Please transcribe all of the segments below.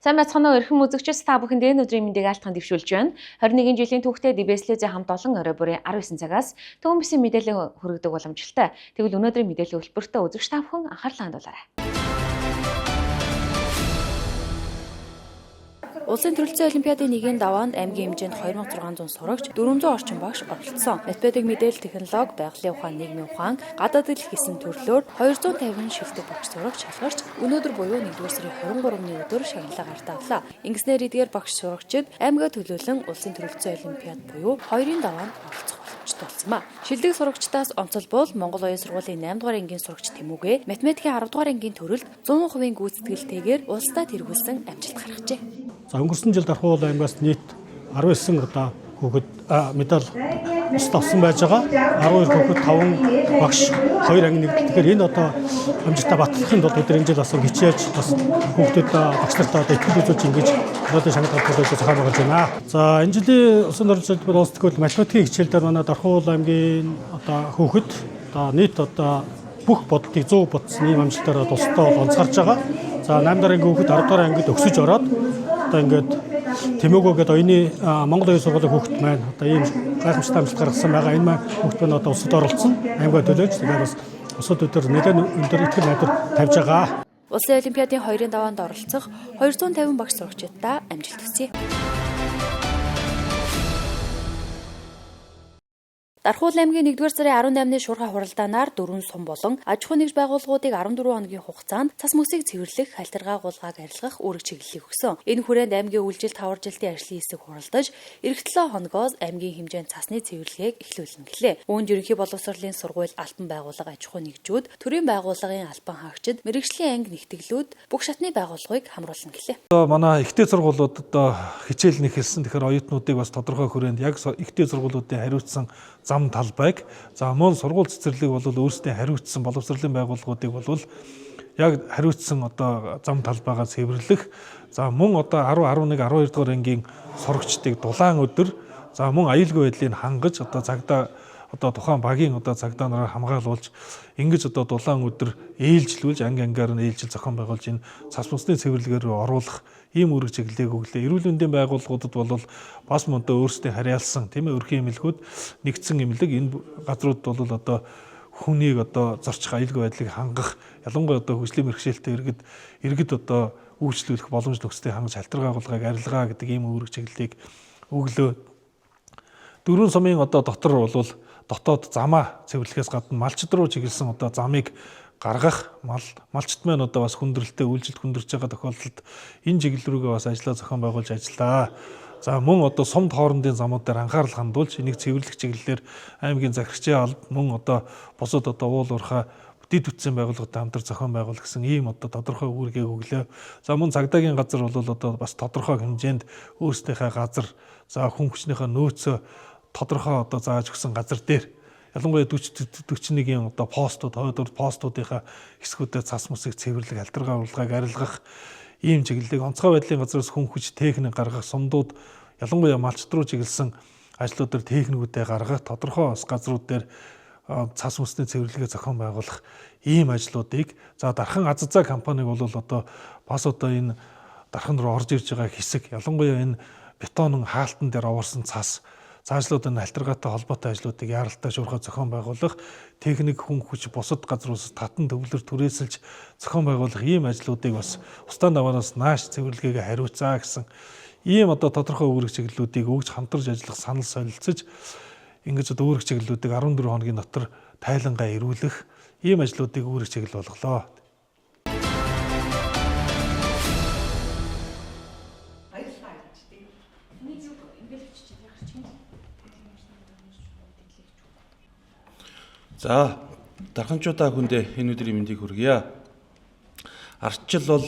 Сайн байцгаана уу эрхэм үзэгчид, та бүхэнд энэ өдрийн мэндийг алтхан дэвшүүлж байна. 21 жилийн түүхтэй Дибеслэзээ хамт олон орой бүрийн 19 цагаас төвөн бисэн мэдээлэл хүргэдэг боломжтой. Тэгвэл өнөөдрийн мэдээллийн хөтөлбөртөө үзэгч та бүхэн анхаарлаа хандуулаарай. Улсын төрөлцөө олимпиадын нэгийн даваанд аймгийн хэмжээнд 2600 сурагч, 400 орчим багш оролцсон. Математик, мэдээлэл технологи, байгалийн ухаан, нийгмийн ухаан, гадаадд гэсэн төрлөөр 250 шилдэг багш сурагч шалгарч өнөөдөр буюу 1-р сарын 23-ны өдөр шагналаа гартаалаа. Ингэснээр эдгээр багш сурагчид аймгаа төлөөлөн улсын төрөлцөө олимпиад буюу 2-ын даваанд оролцох боломжтой болсон юм а. Шилдэг сурагчдаас онцол бол Монгол Оюун сургуулийн 8-р ангийн сурагч Тэмүүгэ математикийн 10-р ангийн төрөлд 100% гүйцэтгэлтэйгээр улсдаа тэргүүлсэн амжилт гаргажээ. За өнгөрсөн жил Дархуул аймгаас нийт 19 одоо хүүхэд медаль авсан байж байгаа. 12 хүүхэд 5 багш 2 анги нэгдэл. Тэгэхээр энэ одоо амжилтаа батлахын тулд бид энэ жил бас хичээж бас хүүхдүүд багшлартаа одоо итгэл үзүүлж ингэж одоо шагналыг төлөвлөж зохион байгуулж байна. За энэ жилийн усан оролцоод улс төрөл математикийн хичээлдэр манай Дархуул аймгийн одоо хүүхэд одоо нийт одоо бүх бодлыг 100 ботсны амжилтаараа тусдаа онцгарч байгаа. За 8 дахь ангийн хүүхэд 10 дахь ангид өксөж ороод одоо ингээд Тэмүүгөө гэдэг оюуны Монгол Оюун сургуулийн хүүхэд маань одоо ийм гайхамшигтай амжилт гаргасан байгаа. Энэ маань хүүхэд маань одоо улсад оролцсон. Аймгаа төлөөж тэгээд бас улсад өдөр нэлээд өндөр итгэл найдвар тавьж байгаа. Улсын олимпиадын 2-ын даваанд оролцох 250 багш сурагчдаа амжилт хүсье. Дархуул аймгийн 1-р сарын 18-ны шуурхай хуралдаанаар 4 сум болон аж ахуй нэгж байгууллагуудыг 14 хоногийн хугацаанд цас мөсийг цэвэрлэх, хальтаргаа гулгааг арилгах үүрэг чиглэлийг өгсөн. Энэ хүрээнд аймгийн үйлчил 5 жилийн ажлын хэсэг хуралдаж, эх 7 хоногоос аймгийн хэмжээнд цасны цэвэрлэгийг эхлүүлнэ гэлээ. Үүнд ерөнхий боловсролын сургууль, альбан байгууллага, аж ахуй нэгжүүд, төрийн байгууллагын албан хаагчид, мэрэгжлийн анги нэгтгэлүүд бүх шатны байгууллагыг хамруулна гэлээ. Манай ихтэй сургуулиуд одоо хичээл нэг хэлсэн. Тэгэхээр оюутнуудыг бас тодорхой хүрээнд яг ихтэй сургуулиудын хариуцсан зам талбайг за мөн сургууль цэцэрлэг бол өөрсдийн хариуцсан боловсролын байгууллагуудыг бол яг хариуцсан одоо зам талбайгаа цэвэрлэх за мөн одоо 10 11 12 дугаар ангийн сурагчдыг дулаан өдөр за мөн аюулгүй байдлыг хангаж одоо цагдаа одоо тухайн багийн одоо цагдаа нараар хамгаалуулж ингэж одоо дулаан өдөр ээлжлүүлж анги ангиар нь ээлжил зохион байгуулж энэ цас мөсний цэвэрлэгээр оруулах ийм үүрэг чиглэлийг өглөө. Эрүүл мэндийн байгууллагуудад бол бас мөн одоо өөрсдийн харьяалсан тийм ээ өрхийн эмнэлгүүд нэгдсэн эмнэлэг энэ газрууд бол одоо хүнийг одоо зорчих аюулгүй байдлыг хангах ялангуяа одоо хөгжлийн бэрхшээлтэй иргэд одоо үйлчлүүлэх боломж нөхцөлийг хангаж хальтар байгууллагыг арилгаа гэдэг ийм үүрэг чиглэлийг өглөө. 4 сумын одоо дотор бол дотоод замаа цэвэрлэхээс гадна малчид руу чиглэсэн одоо замыг гаргах малчт маань одоо бас хүндрэлтэй үйлчлэлд хүндэрч байгаа тохиолдолд энэ чиглэл рүүгээ бас ажиллаа зохион байгуулж ажиллаа. За мөн одоо сумд хоорондын замууд дээр анхаарал хандуулж энийг цэвэрлэх чиглэлээр аймгийн захирагчийн алба мөн одоо бусад одоо уул уурхай дэд үтсэн байгууллагатай хамтар зохион байгуулах гэсэн ийм одоо тодорхой үүргийг өглөө. За мөн цагдаагийн газар бол одоо бас тодорхой хэмжээнд өөрсдийнхээ газар за хүн хүчнийхээ нөөцөө тодорхой одоо зааж өгсөн газар дээр ялангуяа 40-41-ийн одоо постуудынхаа хэсгүүдэд цас мөсийг цэвэрлэх, хальтаргаа урлагыг арилгах ийм чиглэлийг онцгой байдлын газраас хүн хүч техник гаргах, сумдууд ялангуяа малчд руу чиглэсэн ажлуудаар техникүүдээ гаргах, тодорхой газрууд дээр цас мөсний цэвэрлэгээ зохион байгуулах ийм ажлуудыг за дархан Азазаа компаниг бол одоо бас одоо энэ дархан руу орж ирж байгаа хэсэг ялангуяа энэ бетонын хаалтан дээр овоорсон цас цаашлуудын альтергаатай холбоотой ажлуудыг яаралтай шуурхай зохион байгуулах, техник хүн хүч бусад газруудаас татан төвлөр түрээсэлж зохион байгуулах ийм ажлуудыг бас устдаа даваараас нааш цэвэрлэгээгээ хариуцаа гэсэн ийм одоо тодорхой үүрэг чиглэлүүдийг өгж хамтарч ажиллах санал солилцож ингэж одоо үүрэг чиглэлүүдийг 14 хоногийн дотор тайлангаа эрүүлэх ийм ажлуудыг үүрэг чиглэл болголоо. За дарханчуудаа хүндээ энэ өдрийн мэндийг хүргье. Ардчил бол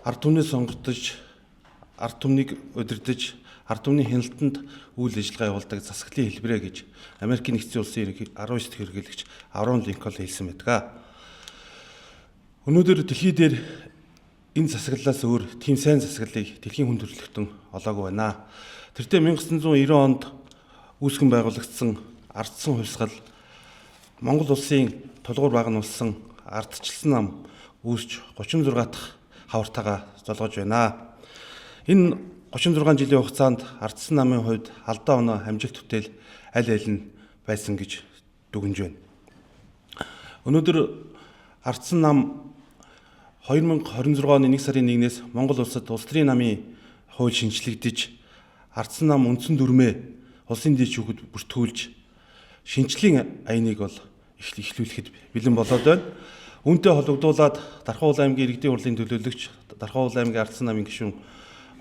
ард түмнийг сонгогдож, ард түмнийг удирдах, ард түмний хяналтанд үйл ажиллагаа явуулдаг засаглалын хэлбэрэ гэж Америкийн нэгдсэн улсын 19 дэх хэрэглэгч Авраам Линкольн хэлсэн байдаг. Өнөөдөр дэлхий дээр энэ засаглалаас өөр тийм сайн засаглалыг дэлхийн хүн төрөлхтөн олоогүй байна. Тэртээ 1990 онд үүсгэн байгуулагдсан ардсан хувьсгал Монгол улсын тулгуур баг нь болсон ардчилсан нам үүсч 36 дахь хавартаагаа золгож байна. Энэ 36 жилийн хугацаанд Ардсан намын хувьд алдаа оноо амжилт төтөл аль нь байсан гэж дүгнэж байна. Өнөөдөр Ардсан нам 2026 оны 1 сарын 1-ээс Монгол улсад улс төрийн намын хууль шинжлэгдэж Ардсан нам үндсэн дүрмээ улсын дэд шүүхэд бүртгүүлж шинжлэлийн аяныг бол эхлүүлэхэд бэлэн болоод байна. Үүнтэй холбогдуулаад Дархан уулын аймгийн иргэдийн хурлын төлөөлөгч Дархан уулын аймгийн Ардсан намын гишүүн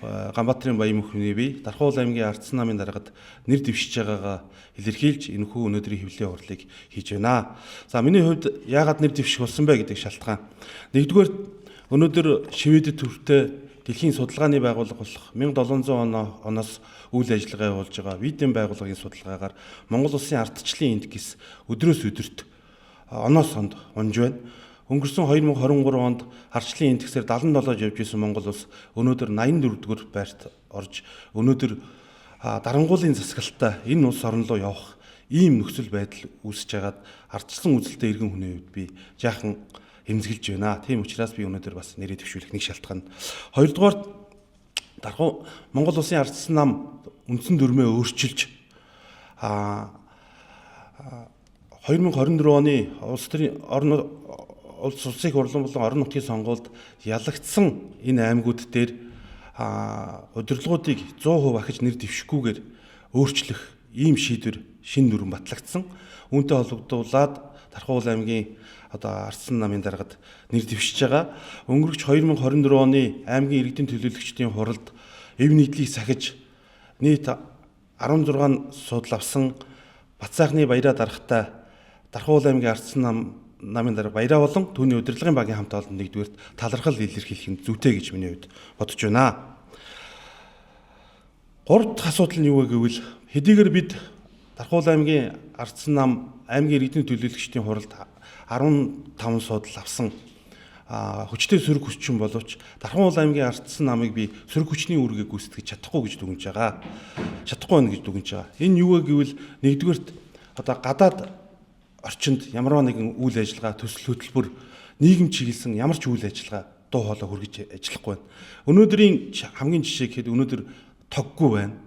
Ганбаатарын Баян мөхний бие Дархан уулын аймгийн Ардсан намын даргад нэр дэвшиж байгаагаа илэрхийлж энэхүү өнөөдрийн хэвлэлийн хурлыг хийж байна. За миний хувьд яагаад нэр дэвших болсон бэ гэдэг шалтгаан. Нэгдүгээр өнөөдөр Шведэд төвтэй дэлхийн судалгааны байгууллага болох 1700 оноос үйл ажиллагаа явуулж байгаа Виден байгууллагын судалгаагаар Монгол улсын ардчлалын индекс өдрөөс өдөрт оноос онд унж байна. Өнгөрсөн 2023 онд ардчлалын индексээр 77-д явж исэн Монгол улс өнөөдөр 84-р байрт орж өнөөдөр дарангуулын засаглалтаа энэ улс орн руу явах ийм нөхцөл байдал үүсэж байгаад ардчилсан үзэлтэй иргэн хүний хувьд би жаахан эмзэглэж байна. Тийм учраас би өнөөдөр бас нэрээ дэвшүүлэх нэг шалтгаан. Хоёрдугаар Дархан Монгол улсын ардсан нам үндсэн дүрмээ өөрчилж 2024 оны улс улсын хурлын болон орон нутгийн сонгуульд ялагдсан энэ аймагуд дээр удирдлагуудыг 100% ахиж нэр дэвшихгүйгээр өөрчлөх ийм шийдвэр шин дүрэн батлагдсан. Үүнтэй холбогдуулаад Дархан уулын аймгийн Ардсан намын даргад нэр дэвшиж байгаа. Өнгөрөх 2024 оны аймгийн иргэдийн төлөөлөгчдийн хуралд эв нийтлийг сахиж нийт 16 судал авсан Бацаахны баяраа дарахтаа Дархан уулын аймгийн Ардсан намын дарга баяраа болон түүний удирдлагын багийн хамт олонд нэгдүгээр талархал илэрхийлэх нь зүйтэй гэж миний хувьд бодож байна. Гурав дахь асуудал нь юу вэ гэвэл хэдийгээр бид Дархан уулын аймгийн Ардсан нам аймгийн иргэдийн төлөөлөгчдийн хуралд 15 судал авсан хүчтэй сөрөг хүчин боловч Дархан уулын аймгийн Ардсан намыг би сөрөг хүчний үүргээ гүйцэтгэж чадахгүй гэж дүгнэж байгаа. Чадахгүй байна гэж дүгнэж байгаа. Энэ юу вэ гэвэл нэгдүгээрт гадаад орчинд ямар нэгэн үйл ажиллагаа төсөл хөтөлбөр нийгэм чиглэсэн ямар ч үйл ажиллагаа дуу хоолой хүргэж ажиллахгүй байна. Өнөөдрийн хамгийн жишээ гэхэд өнөөдөр тоггүй байна.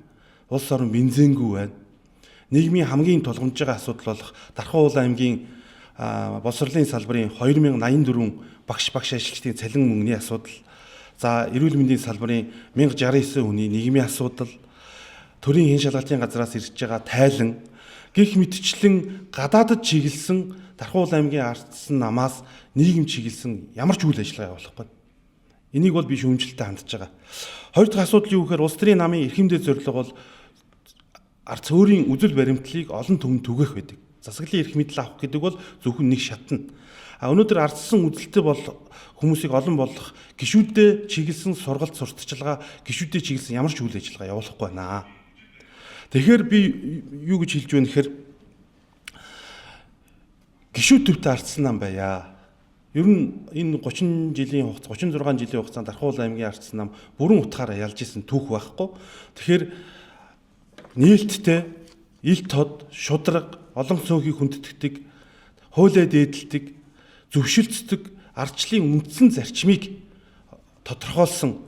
Улс орон бензингүй байна. Нийгмийн хамгийн тулгамж байгаа асуудал болох Дархан уулын аймгийн боловсролын салбарын 2084 багш ажилчдын цалин мөнгөний асуудал, за эрүүл мэндийн салбарын 1069 хүний нийгмийн асуудал, төрийн хэн шалгалтын газраас ирж байгаа тайлан гэх мэтчлэн гадаадд чиглэсэн Дархан уулын аймгийн Ардсан намаас нийгэм чиглэсэн ямар ч үйл ажиллагаа явуулахгүй. Энийг бол би шүүмжлэлтэй хандж байгаа. Хоёр дахь асуудал юу гэхээр улс төрийн намын эрхэмдээ зорилго бол ард цөөрийн үзэл баримтлалыг олон түмэнд түгээх байдаг. Засаглалын эрх мэдэл авах гэдэг бол зөвхөн нэг шатна. Өнөөдөр ардсан үзэлтэй бол хүмүүсийг олон болгох гишүүдэд чиглэсэн сургалт сурталчилгаа, гишүүдэд чиглэсэн ямар ч үйл ажиллагаа явуулахгүй байна. Тэгэхээр би юу гэж хэлж байна гэхээр гишүүд төвтэй Ардсан нам байя. Ер нь энэ 36 жилийн хугацаанд Дархан уулын аймгийн Ардсан нам бүрэн утгаараа ялж исэн түүх байхгүй. Тэгэхээр нээлттэй, ил тод, шудраг, олон цөөнхийг хүндэтгдэг, хуулиа дээдэлдэг, зөвшөлдсдөг ардчлалын үндсэн зарчмыг тодорхойлсон,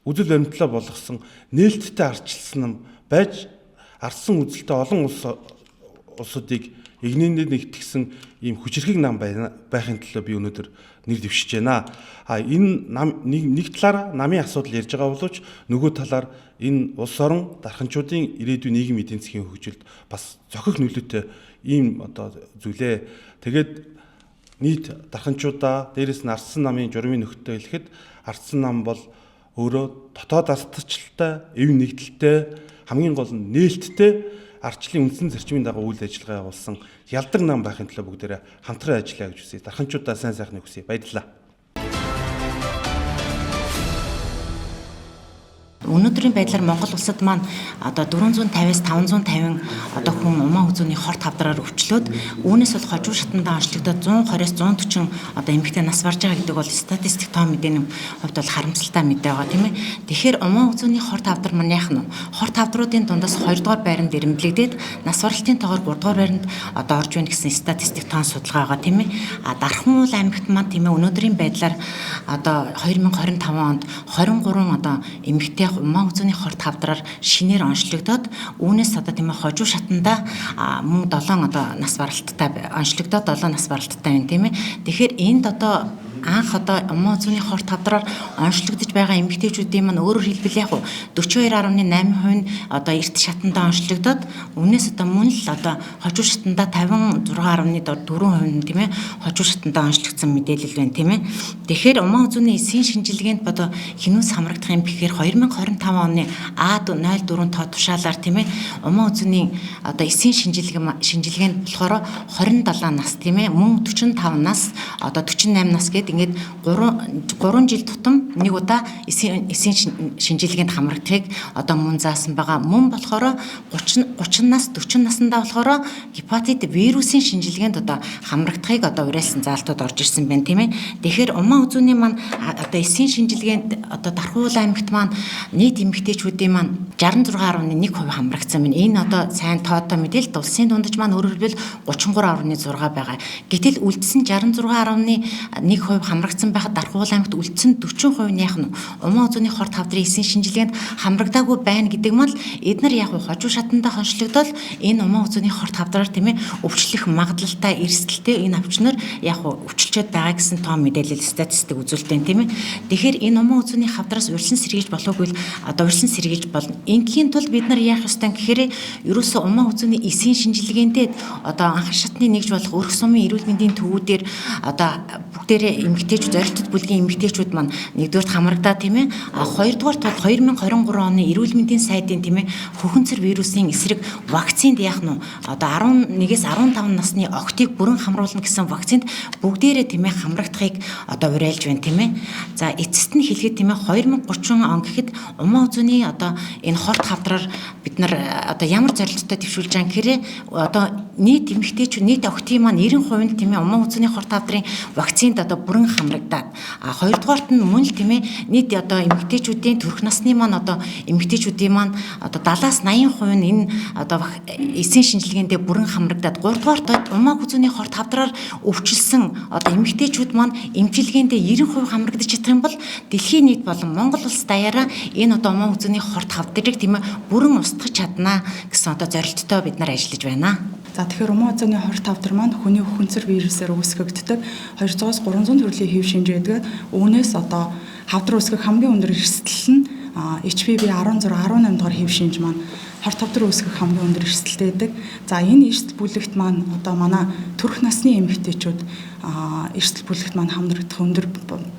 үзэл баримтлал болгосон нээлттэй ардчилсан нам байж ардсан үзэлтэй олон улсуудыг игнэндээ нэгтгэсэн ийм хүчирхэг нам байхын төлөө би өнөөдөр нэр дэвшиж байна. Энэ нам нэг талаараа намын асуудал ярьж байгаа боловч нөгөө талаар энэ улс орон дарханчуудын ирээдүйн нийгэм эдийн засгийн хөгжилд бас зохих нөлөөтэй ийм зүйлээ. Тэгээд нийт дарханчуудаа дээрээс нь Ардсан намын журмын нөхөдтэй хэлэхэд Ардсан нам бол өөрөө дотоод ардчлалтай, эв нэгдэлтэй, хамгийн гол нь нээлттэй ардчлалын үндсэн зарчмын дагуу үйл ажиллагаа явуулсан ялдаг нам байхын төлөө бүгдээрээ хамтран ажиллая гэж хүсье. Дарханчуудаа сайн сайхныг хүсье. Баярлалаа. Өнөөдрийн байдлаар Монгол улсад маань одоо 450-аас 550 одоо хүн умаа үзүүний хорт хавдраар өвчлөөд үүнээс бол хожуу шатандаа онцлогдоод 120-аас 140 одоо эмэгтэй нас барж байгаа гэдэг бол статистик тоо мэдээний хувьд бол харамсалтай мэдээ байгаа тийм ээ. Тэгэхээр умаа үзүүний хорт хавдар маань яах нь вэ? Хорт хавдруудын дундаас 2 дугаар байранд ирэмблэгдээд нас баралтын тоогоор 3 дугаар байранд одоо орж байна гэсэн статистик тоон судалгаа байгаа тийм ээ. Дархан уул аймагт маань тийм ээ өнөөдрийн байдлаар одоо 2025 онд 23 одоо эмэгтэй умаа үзүүний хорт хавдраар шинээр онцлогдоод үүнээс одоо тийм ээ хожуу шатандаа мөн 7 одоо нас баралттай онцлогдоод 7 нас баралттай байна тийм ээ. Тэгэхээр энд одоо анх одоо умаа үзүүний хорт хавдраар онцлогдож байгаа эмэгтэйчүүдийн маань өөрөөр хэлбэл яг 42.8% одоо эрт шатандаа онцлогдоод өмнөөс одоо мөн л одоо хожуу шатандаа 56.4% тийм ээ хожуу шатандаа онцлогдсон мэдээлэл байна тийм ээ. Тэгэхээр умаа үзүүний эсийн шинжилгээнд одоо хинүүс хамрагдах юм гэхээр 2025 оны А04 тоо тушаалаар тийм ээ умаа үзүүний одоо эсийн шинжилгээнд болохоор 27 нас тийм ээ мөн 45 нас одоо 48 нас гэдэг ингээд 3 жил тутам нэг удаа эсийн шинжилгээнд хамрагдахыг одоо мөн заасан байгаа. Мөн болохоор 30 нас 40 наснда болохоор гепатит вирусын шинжилгээнд одоо хамрагдахыг одоо уриалсан заалтууд орж ирсэн байна тийм ээ. Тэгэхээр умаа үзүүний маань одоо эсийн шинжилгээнд одоо Дархан уул аймагт маань нийт эмэгтэйчүүдийн маань 66.1% хамрагдсан байна. Энэ одоо сайн тоотой мэдээлэл улсын дундаж маань өөрөөр хэлбэл 33.6 байгаа. Гэтэл үлдсэн 66.1% хамрагдсан байхад Дархан уул аймагт үлдсэн 40% нь яах нь умаа үзүүний хорт хавдрын эсийн шинжилгээнд хамрагдаагүй байна гэдэг мал эдгээр яг хожуу шатандаа хоншлогдол энэ умаа үзүүний хорт хавдраар тийм ээ өвчлөх магадлалтай эрсдэлтэй энэ авчнаар яг өвчлчөөд байгаа гэсэн тоо мэдээлэл статистик үзүүлэлтэн тийм ээ. Тэгэхээр энэ умаа үзүүний хавдраас урьдчилан сэргийж болоогүй л одоо урьдчилан сэргийж болно. Ингийн тулд бид нар яах ёстой гэхээр ерөөсөө умаа үзүүний эсийн шинжилгээндээ одоо анх шатны нэгж болох өрх сумын эрүүл мэндийн төвүүдээр одоо бүгдээрээ эмэгтэйчүүд зорилттой бүлгийн эмэгтэйчүүд маань нэгдүгээр хамрагдаа тийм ээ. Хоёрдугаар тул 2023 оны эрүүл мэндийн сайдын тийм ээ хөхөнцөр вирусын эсрэг вакцинд яах нь одоо 11-ээс 15 насны огтыг бүрэн хамруулна гэсэн вакцинд бүгдээрээ тийм ээ хамрагдахыг одоо уриалж байна тийм ээ. За эцэст нь хэлэхэд тийм ээ 2030 он гэхэд умаа үзүүний одоо энэ хорт хавдраар бид нар одоо ямар зорилттой төвшүүлж байгаа гэхээр одоо нийт эмэгтэйчүүд нийт огтын маань 90% нь тийм ээ умаа үзүүний хорт хавдрын вакцинд одоо бүрэн хамрагдаад хоёрдугаарт нь мөн л тийм ээ нийт одоо эмэгтэйчүүдийн төрөх насны маань одоо эмэгтэйчүүдийн маань одоо 70-аас 80% нь энэ одоо эсийн шинжилгээндээ бүрэн хамрагдаад гуравдугаарт умаа үзүүний хорт хавдраар өвчлсөн одоо эмэгтэйчүүд маань эмчилгээндээ 90% хамрагдаж чадах юм бол дэлхийн нийт болон Монгол улс даяараа энэ одоо умаа үзүүний хорт хавдрыг тийм ээ бүрэн устгах чаднаа гэсэн одоо зорилттой бид нар ажиллаж байна. За тэгэхээр умаа үзүүний хорт хавдар маань хүний хөхөнцөр вирусээр үүсгэгддэг 200-аас 300 төрлийн хэв шинжээдэг. Үүнээс одоо хавдар үүсгэх хамгийн өндөр эрсдэл нь HPV 16, 18 дугаар хэв шинж маань хорт хавдар үүсгэх хамгийн өндөр эрсдэлтэй байдаг. За энэ эрсдэл бүлэгт маань одоо манай төрөх насны эмэгтэйчүүд эрсдэл бүлэгт маань хамрагдах өндөр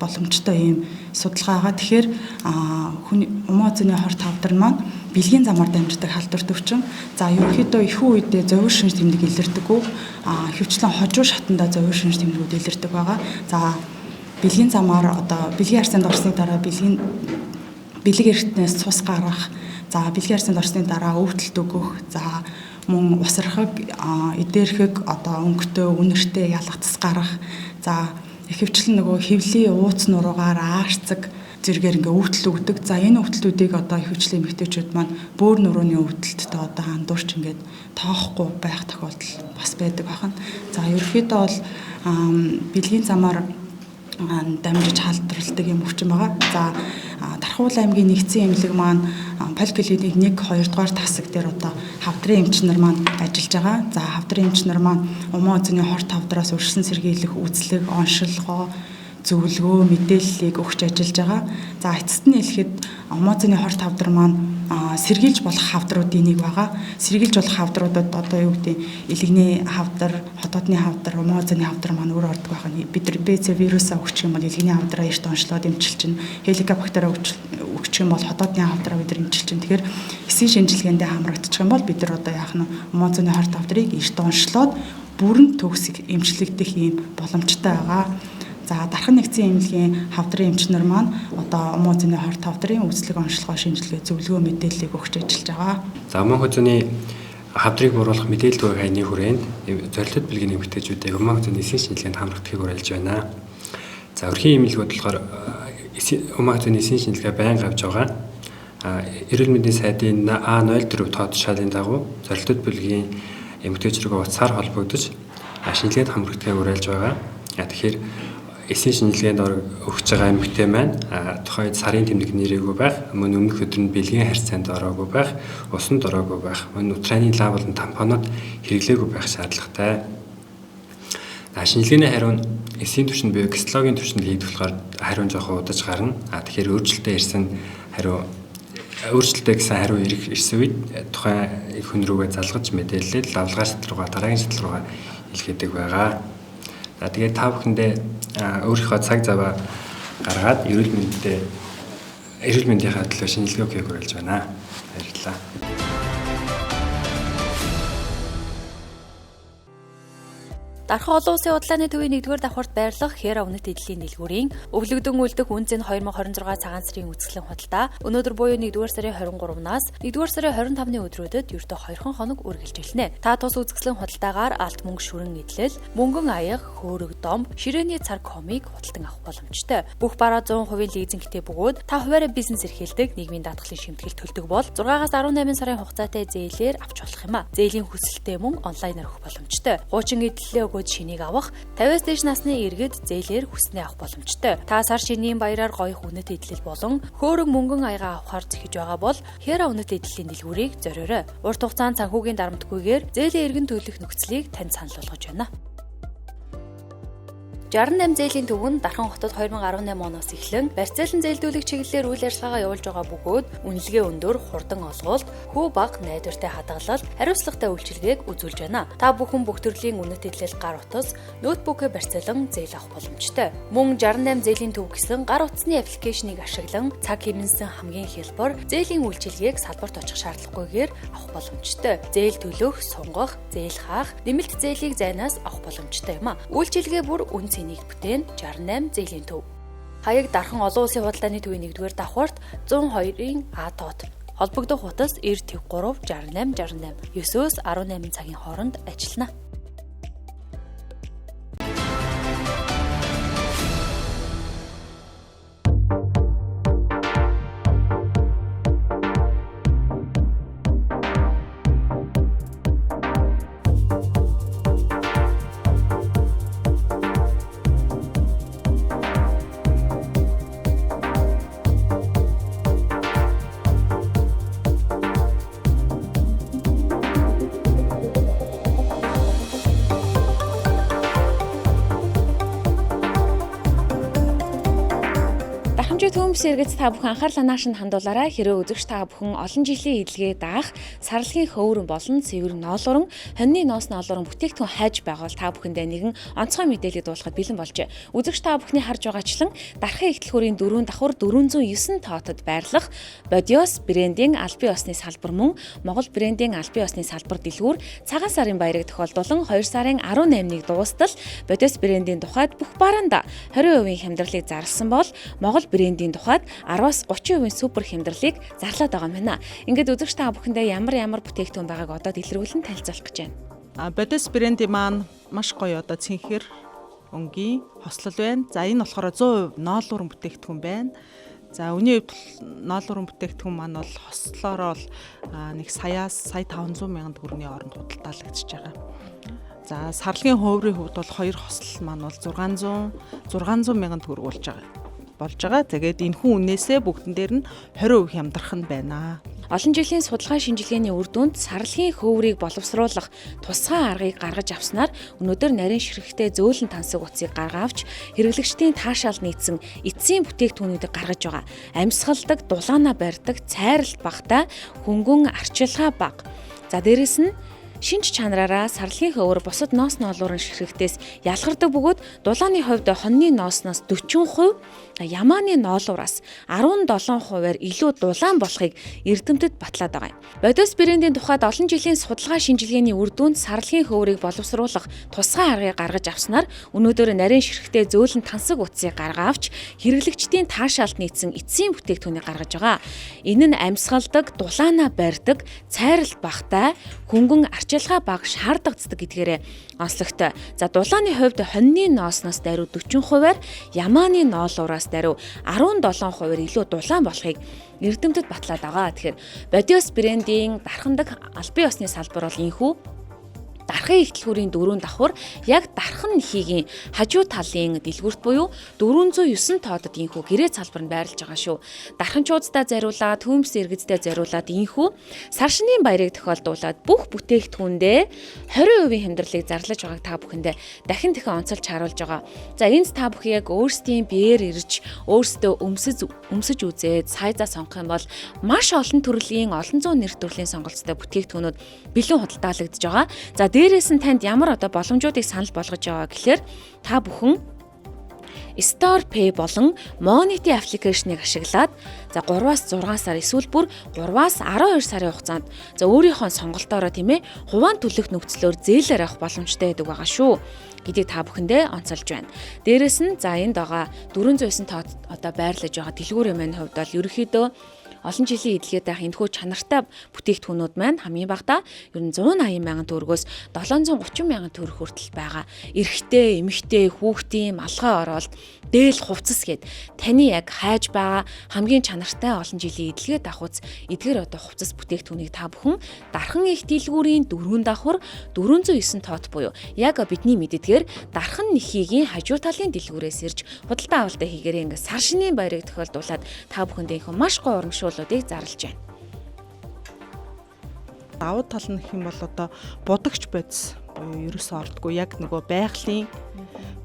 боломжтой ийм судалгаа байгаа. Тэгэхээр умаа үзүүний хорт хавдар маань бэлгийн замаар дамждаг халдвар төвчин. За ерөнхийдөө ихэнх үедээ зовир шинж тэмдэг илэрдэггүй. Ихэвчлэн хожуу шатандаа зовир шинж тэмдгүүд илэрдэг байгаа. За бэлгийн замаар одоо бэлгийн арсанд орсны дараа бэлэг эртнээс цус гаргах, за бэлгийн арсанд орсны дараа өвдөлт өгөх, за мөн усрахаг, эдэрхэг одоо өнгөтэй, үнэртэй ялгацс гарах, за ихэвчлэн нөгөө хөвлийн ууц нуруугаар аарцаг зэрэгээр ингээ өвдөл өгдөг. За энэ өвдөлтүүдийг одоо ихэвчлэн эмэгтэйчүүд маань бөөр нурууны өвдөлттэй одоо хандуурч ингээд тоохгүй байх тохиолдол бас байдаг байна. За ерөнхийдөө бол бэлгийн замаар дамжиж халдварладаг юм өвчин байгаа. За Дархан уул аймгийн нэгдсэн эмнэлэг маань поликлиник 1-2 дугаар тасаг дээр одоо хавдрын эмч нар маань ажиллаж байгаа. За хавдрын эмч нар маань умаа үзүүний хорт хавдраас урьдчилан сэргийлэх үйлчлэг, оншилгоо, зөвлөгөө, мэдээллийг өгч ажиллаж байгаа. За эцэст нь хэлэхэд умаа үзүүний хорт хавдар маань сэргийлж болох хавдруудын нэг байгаа. Сэргийлж болох хавдруудад одоо юу гэдэг илэгний хавдар, хотоодны хавдар, умаа үзүүний хавдар маань өөр ордог байгаа. Бид нар БЦ вирусаа өгчих юм бол илэгний хавдраа эрт онцлоод эмчилж чинь, хеликобактер өгчих юм бол хотоодны хавдраа бид нар эмчилж чинь. Тэгэхээр эсийн шинжилгээндээ хамрагдчих юм бол бид нар одоо яах нь умаа үзүүний хорт хавдрыг эрт онцлоод бүрэн төгс эмчлэгдэх ийм боломжтой байгаа. За дархан нэгдсэн эмнэлгийн хавдрын эмчнэр маань одоо умуу зэний хорт хавдрын үйлчлэг онцлогоо шинжилгээ зөвлөгөө мэдээллийг өгч ажиллаж байгаа. За умуу зэний хавдрыг бууруулах мэдээлэл төвийн хаяны хүрээнд зорилттой бэлгийн эмэгтэйчүүдийг умуу зэний эсийн шинжилгээнд хамрагдахыг уриалж байна. За өрхийн эмнэлгүүд болохоор умуу зэний эсийн шинжилгээ байнга авч байгаа. Эрүүл мэндийн сайдын А04 тоод шалын дагуу зорилттой бэлгийн эмэгтэйчрүүгээ утсаар холбогдож шинжилгээнд хамрагдахыг уриалж байгаа. Тэгэхээр эсийн шинжилгээнд өгч байгаа эмэгтэй маань тухайн сарын тэмдэг нэрээгүй байх, мөн өмнөх өдрөнд бэлгийн харьцаанд ороогүй байх, усанд ороогүй байх, мөн нутраны лав болон тампонууд хэрэглээгүй байх шаардлагатай. Шинжилгээний хариу нь эсийн түвшинд буюу кислологийн түвшинд хийгдэх болохоор хариу нь жоохон удаж гарна. Тэгэхээр өөрчлөлтөд ирсэн хариу өөрчлөлттэй гэсэн хариу ирсэн үед тухайн хүн рүүгээ залгаж мэдээлэл лавлгаа шатлруугаа дараагийн шатлал руугаа илгээдэг байгаа. За тэгээд та бүхэндээ өөрийнхөө цаг заваа гаргаад эрүүл мэндийнхаа төлөө шинжилгээ өгөхийг уриалж байна. Баярлалаа. Дархан олон улсын удалааны төвийн 1-р давхарт байрлах Хера үнэт эдлийн дэлгүүрийн өвлөгдөн үлдэх үн цэн 2026 цагаан сарын үзэсгэлэн худалдаа өнөөдөр буюу 1-р сарын 23-наас 1-р сарын 25-ны өдрүүдэд ердөө 2 хоног үргэлжилнэ. Та тус үзэсгэлэн худалдаагаар алт мөнгө шүрэн эдлэл, мөнгөн аяга, хөөрөг дом, ширээний цар комыг худалдан авах боломжтой. Бүх бараа 100% лизингтэй бөгөөд та хуваараа бизнес эрхэлдэг, нийгмийн даатгалын шимтгэл төлдөг бол 6-аас 18 сарын хугацаатай зээлээр авч болох юм а. Зээлийн хүсэлттэй мөн онлайнаар өгөх боломжтой. Хуучин эдлэлээ өгөөд шинийг авах, 50-аас дээш насны иргэд зээлээр хүснээ авах боломжтой. Та сар шинийн баяраар гоёх үнэт эдлэл болон хөөрөг мөнгөн аяга авахар зэхэж байгаа бол Хера үнэт эдлийн дэлгүүрийг зориорой. Урт хугацаанд санхүүгийн дарамтгүйгээр зээлийн эргэн төлөх нөхцөлийг танд санал болгож байна. 68 зээлийн төв нь Дархан хотод 2018 оноос эхлэн барьцаалан зээлдүүлэх чиглэлээр үйл ажиллагаа явуулж байгаа бөгөөд үнэлгээ өндөр, хурдан олголт, хүү бага найдвартай хадгалалт, хариуцлагатай үйлчилгээг үзүүлж байна. Та бүхэн бүх төрлийн үнэт эдлэл гар утас, ноутбукээр барьцаалан зээл авах боломжтой. Мөн 68 зээлийн төв гэсэн гар утасны аппликейшнийг ашиглан цаг хэмнэсэн хамгийн хялбар зээлийн үйлчилгээг салбарт очих шаардлагагүйгээр авах боломжтой. Зээл төлөх, сунгах, зээл хаах, нэмэлт зээлийг зайнаас авах боломжтой юм а. Үйлчилгээ бүр үн цэнийг бүтээн 68 зээлийн төв. Хаяг Дархан олон улсын худалдааны төвийн 1-р давхарт 102-ын А тоод. Холбогдох утас 93 68 68 9-өөс 18 цагийн хооронд ажиллана. Төмс эргэц та бүхэн анхаарлаа наашинд хандуулаарай. Хэрэв үзэгч та бүхэн олон жилийн эдлэгээ даах, сарлагын хөвөрөн болон цэвэр ноолуран, хоньны ноос ноолуран бүтээгдэхүүн хайж байгаа бол та бүхэндээ нэгэн онцгой мэдээлэл дуулахад бэлэн болжээ. Үзэгч та бүхний харж байгаачлан Дархан Ихтлхүүрийн 4 давхар 409 тоотод байрлах Бодиос брендийн албан ёсны салбар мөн Монгол брендийн албан ёсны салбар дэлгүүр цагаан сарын баярыг тохиолдуулан 2 сарын 18-ыг дуустал Бодиос брендийн тухайд бүх бараанда 20% хямдралыг зарласан бол Монгол брендийн тухайд 10-аас 30% супер хямдралыг зарлаад байгаа юм байна. Ингээд үзэгч та бүхэндээ ямар бүтээгдэхүүн байгааг одоо дэлгэрүүлэн танилцуулах гэж байна. Бодис брендийн маань маш гоё одоо цэнхэр өнгийн хослол байна. За энэ болохоор 100% ноолуурын бүтээгдэхүүн байна. За үний хувьд ноолуурын бүтээгдэхүүн маань бол хослолоор бол нэг сая 500 мянган төгрөгийн хооронд худалдаалагдчихж байгаа. За сарлагын хувийн хувьд бол 2 хослол маань бол 600 мянган төгрөг болж байгаа. Тэгээд энэ хүн үнээсээ бүгдэн дээр нь 20% хямдрах нь байна. Олон жилийн судалгаа шинжилгээний үр дүнд сарлагын хөврийг боловсруулах тусгай аргыг гаргаж авснаар өнөөдөр нарийн ширхэгтэй зөөлөн тансаг утсыг гаргавч хэрэглэгчдийн таашаал нийцсэн эцсийн бүтээгдэхүүнүүдийг гаргаж байгаа. Амьсгалдаг, дулаанаа барьдаг, цайралт багтай, хөнгөн арчилгаа бага. За дээрэс нь шинж чанараараа сарлагын хөвөр бусад ноос ноолуурын ширхэгтээс ялгардаг бөгөөд дулааны хувьд хоньны ноосноос 40%, ямааны ноолуураас 17%-аар илүү дулаан болохыг эрдэмтэд батлаад байгаа юм. Бодис брендийн тухайд олон жилийн судалгаа шинжилгээний үр дүнд сарлагын хөврийг боловсруулах тусгай аргыг гаргаж авснаар өнөөдөр нарийн ширхэгтээ зөөлөн тансаг утсыг гаргаа авч хэрэглэгчдийн таашаалд нийцсэн эцсийн бүтээгдэхүүнийг гаргаж байгаа. Энэ нь амьсгалдаг, дулаанаа барьдаг, цайралт багтай, хөнгөн арчилгаа бага шаардагддаг гэдгээрээ онцлогтой. За дулааны хувьд хоньны ноосноос даруй 40%-аар, ямааны ноолуураас даруй 17%-аар илүү дулаан болохыг эрдэмтэд батлаад байгаа. Тэгэхээр Бодис брендийн дархандаг албан ёсны салбар бол энэхүү. Дархан ихтлгүүрийн 4 давхар яг дархан нэхийг хажуу талын дэлгүүрт буюу 409 тоодод инхүү гэрээ салбар нь байрлаж байгаа шүү. Дарханчуудтай зориулаад, төмс иргэдтэй зориулаад инхүү сар шинийн баярыг тохиолдуулаад бүх бүтээгдэхүүндээ 20% хямдралыг зарлаж байгааг та бүхэндээ дахин онцолж харуулж байгаа. За энд та бүхэн яг өөрсдийн биеэр ирж, өөрсдөө өмсөж үзээд сайзаа сонгох юм бол маш олон төрлийн, олон зуун нэр төрлийн сонголттой бүтээгдэхүүнүүд бэлэн худалдаалагдж байгаа. За дээрээс нь танд ямар боломжуудыг санал болгож байгаа гэхээр та бүхэн Store Pay болон Money аппликейшнийг ашиглаад 3-аас 6 сар эсвэл бүр 3-аас 12 сарын хугацаанд өөрийнхөө сонголтоороо хувийн төлөх нөхцлөөр зээлээр авах боломжтой байдаг байгаа шүү гэдгийг та бүхэндээ онцолж байна. Дээрээс нь энд байгаа 409 тоод байрлаж байгаа дэлгүүрийн маань хувьд бол ерөнхийдөө олон жилийн эдлгээд байх энэхүү чанартай бүтээгдэхүүнүүд маань хамгийн багадаа ер нь 180 мянган төгрөгөөс 730 мянган төгрөг хүртэл байгаа. Эрэгтэй, эмэгтэй, хүүхдийн малгай оролт, дээл хувцас гэд таны яг хайж байгаа хамгийн чанартай олон жилийн эдлгээд авахуц эдгээр хувцас бүтээгдэхүүнийг та бүхэн дархан их дэлгүүрийн 4 давхар 409 тоот буюу яг бидний мэддгээр дархан нэхийг хажуу талын дэлгүүрээс ирж худалдаа авалтаа хийгээрээ сар шинийн баярыг тохиолдуулаад та бүхэндээ маш гоё урамшууллуудыг зарлж байна. Давуу тал нь гэх юм бол будагч бодис буюу ерөөсөө ордгоо яг нөгөө байгалийн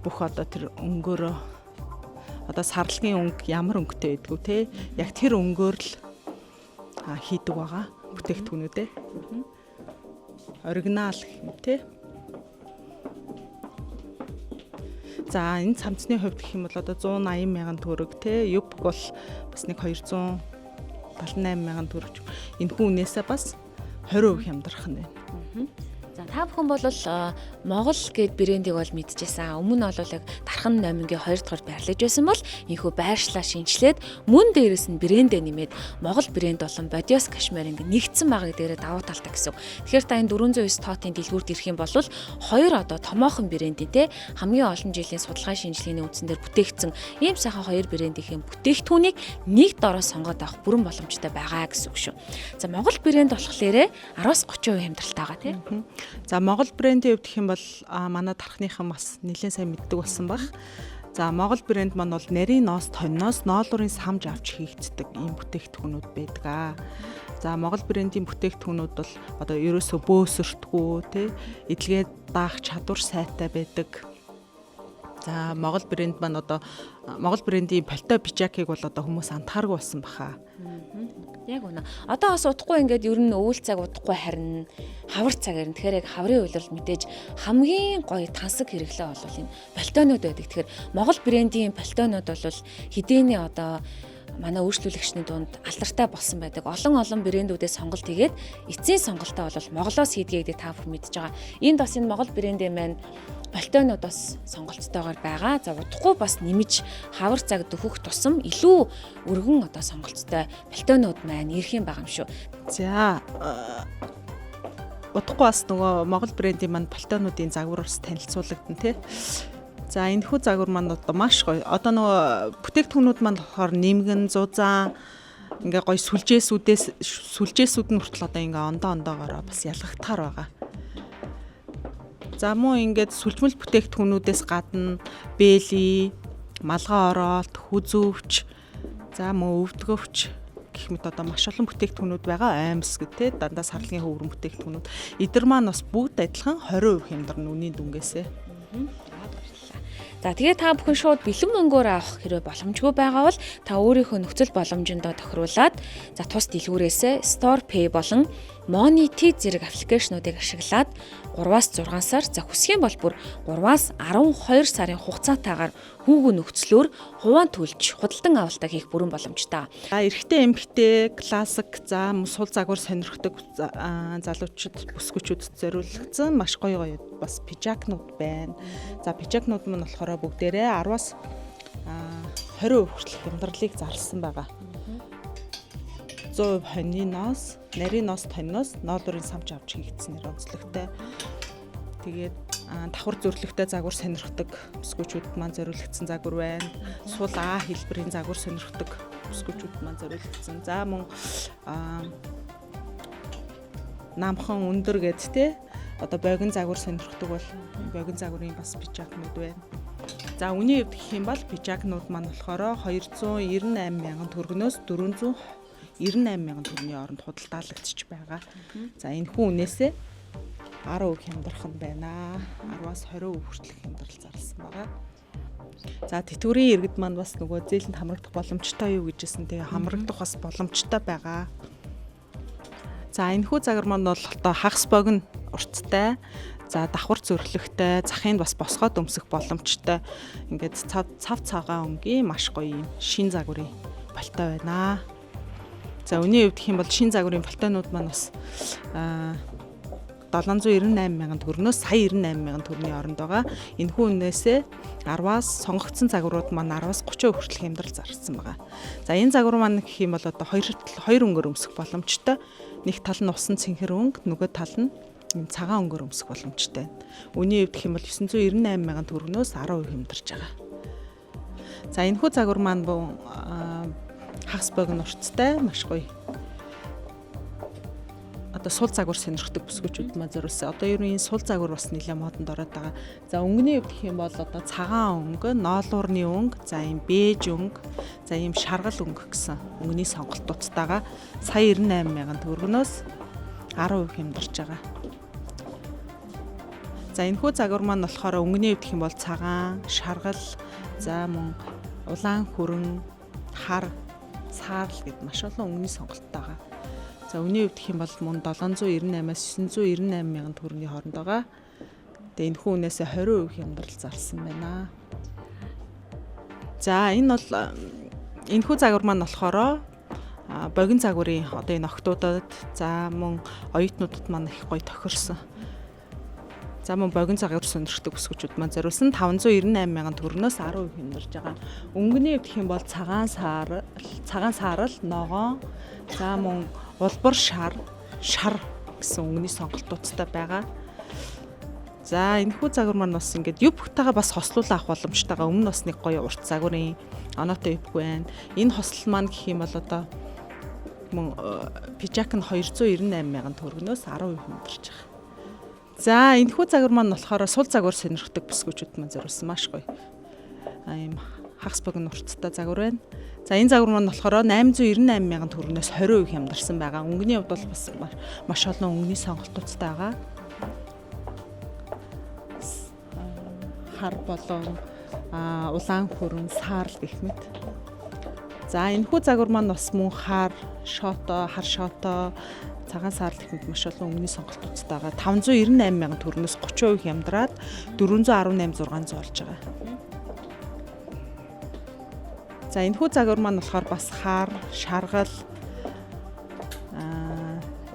бүх тэр өнгөөрөө сарлагын өнгө ямар өнгөтэй байдгүй те яг тэр өнгөөр л хийдэг байгаа бүтээгдэхүүнүүдээ. Оригинал гэх те. За энэ цамцны хувьд гэх юм бол 180 мянган төгрөг те. Юбк бол бас нэг 278 мянган төгрөг. Энэхүү үнээсээ бас 20% хямдрах нь байна. За та бүхэн бол Монгол гэд брендийг бол мэдчихсэн. Өмнө нь бол яг дархан номингийн 2 дахь байрлаж байсан бол энэхүү байршлаа шинжилээд мөн дээрээс нь брэндээ нэмээд Монгол брэнд болон Бодис Кашмир ингэ нэгдсэн байгаа гэдэгээрээ давуу талтай гэсэн. Тэгэхээр та энэ 409 тоотын дэлгүүрт ирэх юм бол 2 томоохон брэндийн те хамгийн олон жилийн судалгаа шинжилгээний үндсэн дээр бүтээгдсэн ийм сайхан 2 брэндийн бүтээгдэхүүнийг нэг дороо сонгоод авах бүрэн боломжтой байгаа гэсэн үг шүү. За Монгол брэнд болохоор 10-30% хямдралтай байгаа те. За Монгол брендийн хувьд гэх юм бол манай дархныхан бас нэлээд сайн мэддэг болсон баг. За Монгол брэнд маань бол нарийн ноос, тонноос ноолуурын самж авч хийгддэг ийм бүтээгдэхүүнүүд байдаг. За Монгол брендийн бүтээгдэхүүнүүд бол ерөөсөө бөөсөртгөө те эдлгээд даах чадвар сайтай байдаг. За Монгол брэнд маань Монгол брендийн пальто пижакийг бол хүмүүс антахааргүй болсон баха. Яг үнэ. Одоо бас удахгүй ингээд ер нь өвөл цаг удахгүй харин хавар цаг ярина. Тэгэхээр яг хаврын үйлрэл мэдээж хамгийн гоё тансаг хэрэглээ бол энэ пальтонууд байдаг. Тэгэхээр Монгол брендийн пальтонууд бол хэдийний манай үйлчлүүлэгчний дунд алдартай болсон байдаг. Олон брэндүүдээс сонголт хийгээд эцсийн сонголтоо бол Монголоос хийдгээ гэдэг та бүхэн мэдж байгаа. Энд бас энэ Монгол брэндийн маань пальтонууд бас сонголцтойгоор байгаа. За удахгүй бас нэмж хавар цаг дөхөх тусам илүү өргөн сонголцтой пальтонууд маань ирэх юм байгаа юм шүү. За удахгүй бас нөгөө Монгол брендийн маань пальтонуудын загвар бас танилцуулагдана те. За энэхүү загвар маань маш гоё. Нөгөө бүтээгдэхүүнүүд маань болохоор нэмгэн, зузаан ингээ гоё сүлжээсүүд нь хүртэл ингээ ондоогоор бас ялгахтаар байгаа. За мөн ингээд сүлжмэл бүтээгдэхүүнүүдээс гадна бэли, малгай оролт, хүзүүвч, за мөн өвдгөвч гэх мэт маш олон бүтээгдэхүүнүүд байгаа. Аймс гэдэг дандаа сарлагын хөврөн бүтээгдэхүүнүүд. Эдгээр маань бас бүгд адилхан 20% хямдарна үнийн дүнгээсээ. За За тэгээ та бүхэн шууд бэлэн мөнгөөр авах хэрэг боломжгүй байгаа бол та өөрийнхөө нөхцөл боломжиндоо тохируулаад за тус дэлгүүрээсээ Store Pay болон Money-T зэрэг аппликейшнуудыг ашиглаад 3-аас 6 сар за хүсэх юм бол бүр 3-аас 12 сарын хугацаатаагаар хүүгүү нөхцлөөр хуваан төлж худалдан авалтаа хийх бүрэн боломжтой. За эрэгтэй эмэгтэй классик за сул загвар сонирхдаг залуучууд бүсгүүчүүдэд зориулагдсан маш гоё бас пижакнууд байна. За пижакнууд мань болохоор бүгдээрээ 10-аас 20% хүртэлх хямдралыг зарласан байгаа. 100% хоньноос, нарийн ноос тонноос ноолуурын самч авч хийгдсэнээр онцлогтой. Тэгээд давхар зүрлэгтэй загвар сонирхдаг бүсгүүчүүд маань зориулагдсан загвар байна. Сул А хэлбэрийн загвар сонирхдаг бүсгүүчүүд маань зориулагдсан. За мөн намхан өндөр гэд те одоо богино загвар сонирхдаг бол богино загварын бас пижакнууд байна. За үний хувьд гэх юм бол пижакнууд маань болохоор 298 мянган төгрөгнөөс 498 мянган төгрөгийн хооронд худалдаалагдчих байгаа. За энэ хүн үнээсээ 10% хямдрах нь байна. 10-аас 20% хүртэлх хямдрал зарласан байгаа. За тэтгэврийн иргэд маань бас нөгөө зээлэнд хамрагдах боломжтой юу гэжсэн. Тэгээ хамрагдах бас боломжтой байгаа. За энэ хүү загвар маань бол одоо хагас богино урттай. За давхар зөрлөгтэй, захынд бас босгоод өмсөх боломжтой. Ингээд цав цагаан өнгийн маш гоё юм шин загварын пальто байна. За үний хувьд гэх юм бол шин загварын пальтонууд маань бас 798 мянган төгрөгнөөс сая 98 мянган төгрөгийн хооронд байгаа. Энэхүү үнээсээ 10-аас сонгогдсон загварууд маань 10-аас 30% хүртэлх хямдрал зарсан байгаа. За энэ загвар маань гэх юм бол одоо хоёр өнгөөр өмсөх боломжтой. Нэг тал нь усан цэнхэр өнгө, нөгөө тал нь цагаан өнгөөр өмсөх боломжтой. Үний хувьд гэх юм бол 998 мянган төгрөгнөөс 10% хямдарч байгаа. За энэхүү загвар маань хагас богино урттай маш гоё. Одоо сул загвар сонирхдаг бүсгүүчүүд маань зориулсан. Одоо ер нь энэ сул загвар бас нэлээд модонд ороод байгаа. За өнгөний хувьд гэх юм бол одоо цагаан өнгө, ноолуурны өнгө, за ийм бэж өнгө, за ийм шаргал өнгө гэсэн өнгөний сонголтуудтайгаа сая 98 мянган төгрөгнөөс 10% хямдарч байгаа. За энэхүү загвар маань болохоор өнгөний хувьд гэх юм бол цагаан, шаргал, за мөн улаан хүрэн, хар, саарл гэд маш олон өнгөний сонголттой байгаа. За үний хувьд гэх юм бол мөн 798-аас 998 мянган төгрөгийн хооронд байгаа. Тэгээ энэ хүн үнээсээ 20% хямдрал зарсан байна. За энэ бол энэхүү загвар маань болохоор богино загварын одоо энэ октоудад за мөн оюутнуудад маань их гоё тохирсон. За мөн богино загвар сонирхдаг бүсгүүчүүд маань зориулсан 598 мянган төгрөгнөөс 10% хямдарж байгаа. Өнгөний хувьд гэх юм бол цагаан саарал, ногоон, за мөн улбар шар гэсэн өнгөний сонголтуудтай байгаа. За энэхүү загвар маань бас ингээд юв бүгтэйгээ бас хослуулаа авах боломжтойгаа өмнө бас нэг гоё урт загварын оноотой ювгүй байна. Энэ хосол маань гэх юм бол одоо мөн пижак нь 298 мянган төгрөгнөөс 10% хямдарч байгаа. За энэхүү загвар маань болохоор сул загвар сонирхдаг бүсгүүчүүд маань зориулсан маш гоё. Ийм хагас богино урттай загвар байна. За энэ загвар маань болохоор 898 мянган төгрөгнөөс 20% хямдарсан байгаа. Өнгөний хувьд бол бас маш олон өнгөний сонголтуудтай байгаа. Хар болон улаан хүрэн, саарл гэх мэт. За энэхүү загвар маань бас мөн хар шото, цагаан саарл гэх мэт маш олон өнгөний сонголтуудтай байгаа. 598 мянган төгрөгнөөс 30% хямдраад 418,600 болж байгаа. За энэхүү загвар маань болохоор бас хар, шаргал,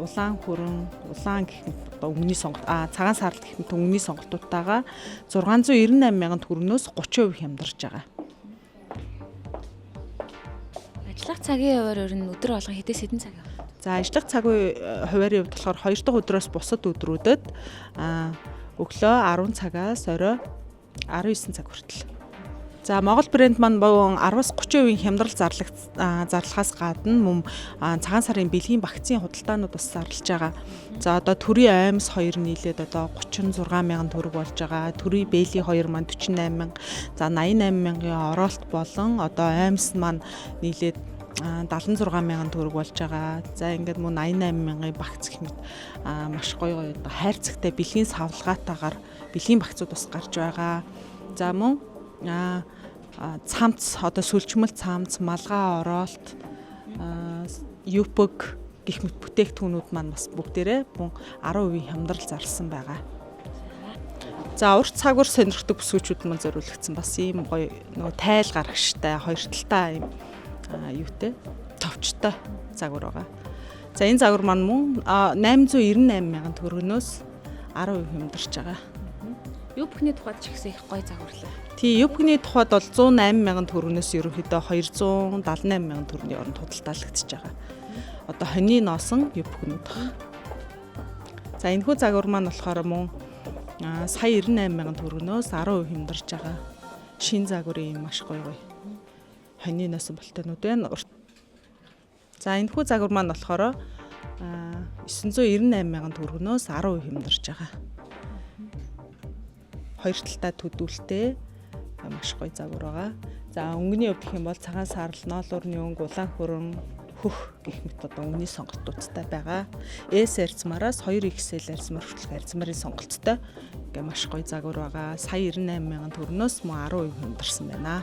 улаан хүрэн, улаан гэх мэт өнгөний сонголт, цагаан саарл гэх мэт өнгөний сонголтуудтайгаа 698 мянган төгрөгнөөс 30% хямдарч байгаа. Ажиллах цагийн хуваар ер нь өдөр болгон хэдээс хэдэн цаг явах? За ажиллах цагийн хуваарийн хувьд болохоор 2 дахь өдрөөс бусад өдрүүдэд өглөө 10 цагаас орой 19 цаг хүртэл. За Монгол брэнд маань 10-аас 30% хямдрал зарлахаас гадна мөн цагаан сарын бэлгийн вакцины худалдаанууд бас зарлаж байгаа. За одоо төрийн аймс 2 нийлээд одоо 36 мянган төгрөг болж байгаа. Төрийн бэйли 2 маань 48 мянга, за 88 мянган оролт болон одоо аймс маань нийлээд 76 мянган төгрөг болж байгаа. За ингээд мөн 88 мянган багц гэх мэт маш гоё хайрцагтай бэлгийн савлгаатаагаар бэлгийн багцууд бас гарч байгаа. За мөн цамц одоо сүлжмэл цамц, малгай оролт, юпг гэх мэт бүтээгдэхүүнүүд маань бас бүгдээрээ 10% хямдрал зарласан байгаа. За урт цагуур сонирхдаг бүсгүүчүүд маань зориулагдсан бас ийм гоё нөгөө тайл гарагштай, хоёр талтай ийм юутэй товчтой загвар байгаа. За энэ загвар маань мөн 898 мянган төгрөгнөөс 10% хямдарч байгаа. Юпхний тухайд ч ихсэн их гоё загварлаа. Тий, юпхний тухайд бол 108 мянган төгрөгнөөс ерөнхийдөө 278 мянган төгрөгийн оронд худалдаалагдчихж байгаа. Одоо хоньны носон юпхнүүд байна. За энэхүү загвар маань болохоор мөн сая 98 мянган төгрөгнөөс 10% хямдарч байгаа. Шин загварын маш гоё хоньны носон болтойнууд байна. За энэхүү загвар маань болохоор 998 мянган төгрөгнөөс 10% хямдарч байгаа. Хоёр талтай төдөлтэй маш гоё загвар байгаа. За өнгөний хувьд гэх юм бол цагаан саарл, ноолуурны өнгө, улаан хөрөн, хөх гэх мэт одоо өнгөний сонголтуудтай байгаа. S арьцмаараас 2XL арьцмаар хүртэл арьцмарын сонголттой ингээ маш гоё загвар байгаа. Сая 98 мянган төгрөгнөөс мөн 10% хямдарсан байна.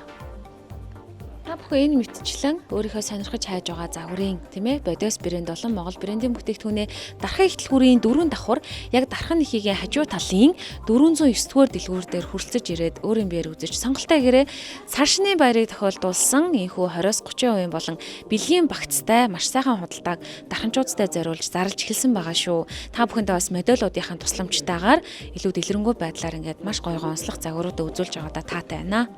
Та бүхэн энэ мэтчлэн өөрийнхөө сонирхож хайж байгаа загварын тийм ээ бодиос брэнд болон Монгол брэндийн бүтээгдэхүүнээ дархан ихтлгүүрийн 4 давхар яг дархан нэхийгийн хажуу талын 409-р дэлгүүр дээр хүрэлцэж ирээд өөрийн биеэр үзэж сонголттой гэрээ цаашны баярыг тохиолдуулсан энэхүү 20-30% болон бэлгийн багцтай маш сайхан худалдааг дарханчуудтай зориулж зарлж эхэлсэн байгаа шүү. Та бүхэндээ бас модельуудынхаа тусламжтайгаар илүү дэлгэрэнгүй байдлаар ингээд маш гоё гонслох загваруудаа үзүүлж байгаадаа таатай байна.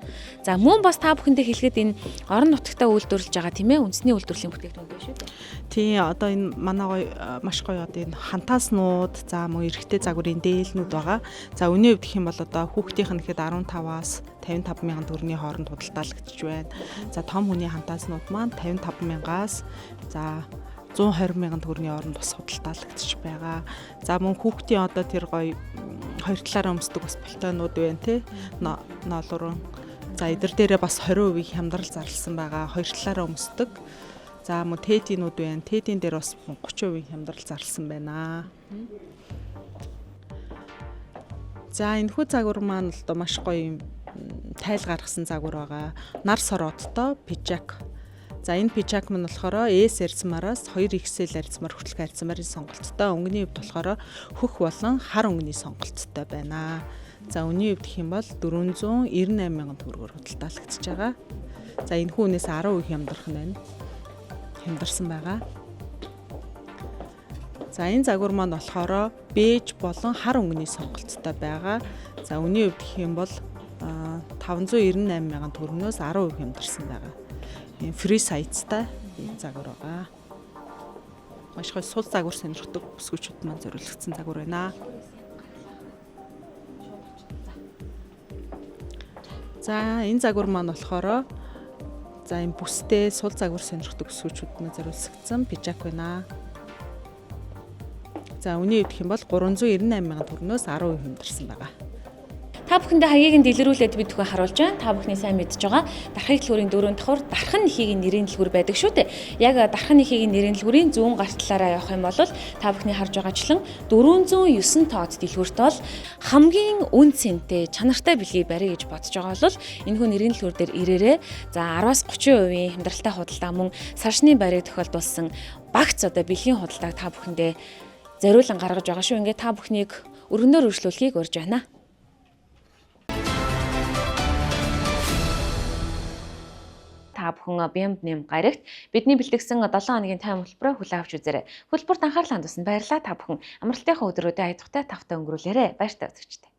За мөн бас та бүхэндээ хэлэхэд энэ орон нутагтаа үйлдвэрлэж байгаа тийм ээ үндэсний үйлдвэрлэлийн бүтээгдэхүүн байна шүү дээ. Тий, одоо энэ манай гоё маш гоё одоо энэ хантааснууд, за мөн эрэгтэй загварын дээлнүүд байгаа. За үнийн хувьд гэх юм бол одоо хүүхдийнх нь гэхэд 15-аас 55 мянган төгрөгийн хооронд худалдаалагдчих байна. За том хүний хантааснууд маань 55 мянгаас за 120 мянган төгрөгийн хооронд бас худалдаалагдчих байгаа. За мөн хүүхдийн одоо тэр гоё хоёр талаараа өмсдөг бас полтойнууд байна тий. Ноолуран. За эдгээр дээрээ бас 20% хямдрал зарласан байгаа. Хоёр талаараа өмсдөг. За мөн тединүүд байна. Тедин дээр бас 30% хямдрал зарласан байна. За энэхүү загвар маань л доо маш гоё юм тайл гаргасан загвар байгаа. Нар сороодтой пижак. За энэ пижак маань болохоор S арьцмаараас 2XL арьцмаар хүртэл арьцмарын сонголттой. Өнгөний хувьд болохоор хөх болон хар өнгөний сонголттой байна. За үнийн хувьд гэх юм бол 498 мянган төгрөгөөр худалдаалагдчихж байгаа. За энэ хүнээс 10% хямдрах нь байна. Хямдарсан байгаа. За энэ загвар маань болохоор бэж болон хар өнгөний сонголттой байгаа. За үнийн хувьд гэх юм бол 598 мянган төгрөгнөөс 10% хямдарсан байгаа. Энэ фри сайзтай энэ загвар байгаа. Маш гоё сул загвар сонирхдаг бүсгүүчүүд маань зориулагдсан загвар байна. За энэ загвар маань болохоор за энэ бүстэй сул загвар сонирхдаг бүсгүүчүүд маань зориулагдсан пижак байна. За үнийн хувьд гэх юм бол 398 мянган төгрөгнөөс 10% хямдарсан байгаа. Та бүхэндээ хаягийг нь дэлгэрүүлээд бид бүхэн харуулж байна. Та бүхний сайн мэдж байгаа. Дархан дэлгүүрийн 4 давхар дархан нэхийг нэрийн дэлгүүр байдаг шүү дээ. Яг дархан нэхийг нэрийн дэлгүүрийн зүүн гарт талаараа явах юм бол та бүхний харж байгаачлан 409 тоод дэлгүүрт бол хамгийн үн цэнтэй чанартай бэлгийг барья гэж бодож байгаа бол энэхүү нэрийн дэлгүүр дээр ирээрээ за 10-аас 30% хямдралтай худалдаа мөн саршны барьяг тохиолдуулсан багц одоо бэлгийн худалдааг та бүхэндээ зориулан гаргаж байгаа шүү. Ингээд та бүхнийг өргөнөөр өршлүүлэхийг урьж байна. Та бүхэн BM гарагт бидний бэлтгэсэн 7 хоногийн тайм хөтөлбөрөөр хүлээн авч үзээрэй. Хөтөлбөрт анхаарлаа хандуулсанд баярлалаа. Та бүхэн амралтынхаа өдрүүдэд аятгахтай тавтай өнгөрүүлээрэй. Баяртай үзэгчдээ.